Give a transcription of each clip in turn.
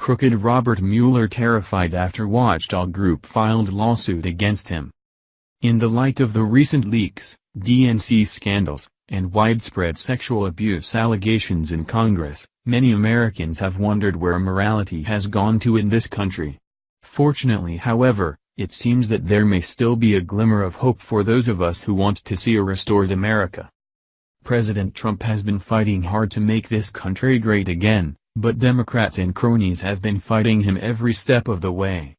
Crooked Robert Mueller terrified after Watchdog Group filed lawsuit against him. In the light of the recent leaks, DNC scandals, and widespread sexual abuse allegations in Congress, many Americans have wondered where morality has gone to in this country. Fortunately, however, it seems that there may still be a glimmer of hope for those of us who want to see a restored America. President Trump has been fighting hard to make this country great again, but Democrats and cronies have been fighting him every step of the way.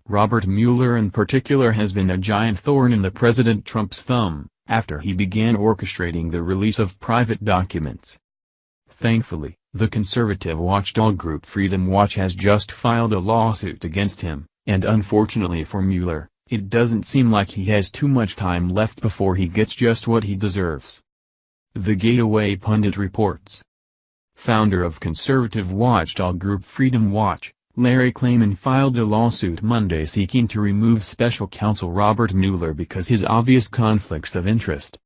Robert Mueller in particular has been a giant thorn in the President Trump's thumb, after he began orchestrating the release of private documents. Thankfully, the conservative watchdog group Freedom Watch has just filed a lawsuit against him, and unfortunately for Mueller, it doesn't seem like he has too much time left before he gets just what he deserves. The Gateway Pundit reports. Founder of conservative watchdog group Freedom Watch, Larry Klayman filed a lawsuit Monday seeking to remove special counsel Robert Mueller because his obvious conflicts of interest.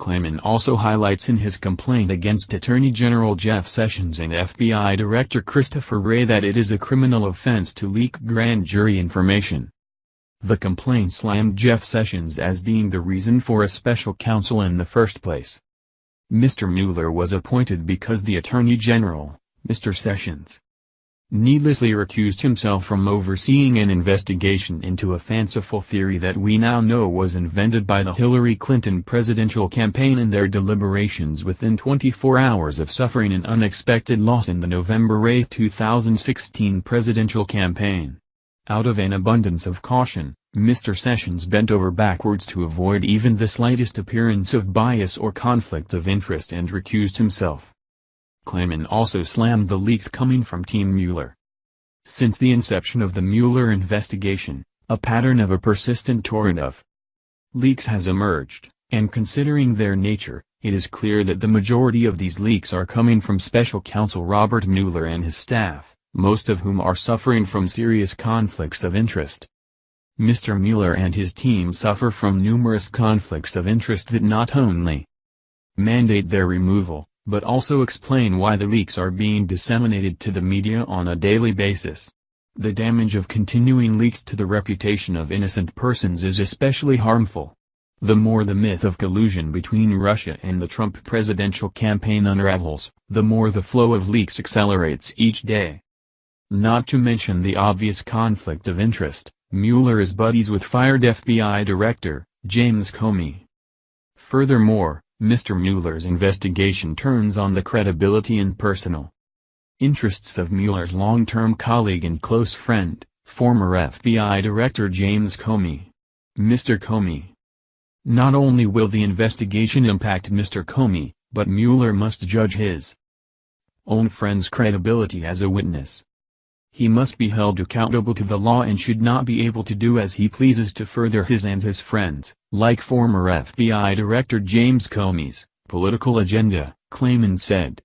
Klayman also highlights in his complaint against Attorney General Jeff Sessions and FBI Director Christopher Wray that it is a criminal offense to leak grand jury information. The complaint slammed Jeff Sessions as being the reason for a special counsel in the first place. Mr. Mueller was appointed because the Attorney General, Mr. Sessions, needlessly recused himself from overseeing an investigation into a fanciful theory that we now know was invented by the Hillary Clinton presidential campaign in their deliberations within 24 hours of suffering an unexpected loss in the November 8, 2016 presidential campaign. Out of an abundance of caution, Mr. Sessions bent over backwards to avoid even the slightest appearance of bias or conflict of interest and recused himself. Klayman also slammed the leaks coming from Team Mueller. Since the inception of the Mueller investigation, a pattern of a persistent torrent of leaks has emerged, and considering their nature, it is clear that the majority of these leaks are coming from special counsel Robert Mueller and his staff, most of whom are suffering from serious conflicts of interest. Mr. Mueller and his team suffer from numerous conflicts of interest that not only mandate their removal, but also explain why the leaks are being disseminated to the media on a daily basis. The damage of continuing leaks to the reputation of innocent persons is especially harmful. The more the myth of collusion between Russia and the Trump presidential campaign unravels, the more the flow of leaks accelerates each day. Not to mention the obvious conflict of interest, Mueller is buddies with fired FBI Director, James Comey. Furthermore, Mr. Mueller's investigation turns on the credibility and personal interests of Mueller's long-term colleague and close friend, former FBI Director James Comey. Mr. Comey. Not only will the investigation impact Mr. Comey, but Mueller must judge his own friend's credibility as a witness. He must be held accountable to the law and should not be able to do as he pleases to further his and his friends, like former FBI Director James Comey's, political agenda, Klayman said.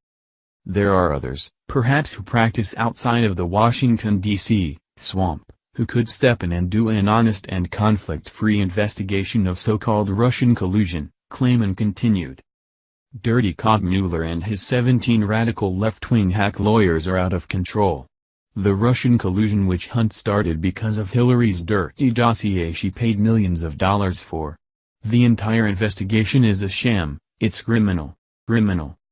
There are others, perhaps who practice outside of the Washington, D.C., swamp, who could step in and do an honest and conflict-free investigation of so-called Russian collusion, Klayman continued. Dirty cop Mueller and his 17 radical left-wing hack lawyers are out of control. The Russian collusion witch hunt started because of Hillary's dirty dossier she paid millions of dollars for. The entire investigation is a sham, it's criminal. Criminal.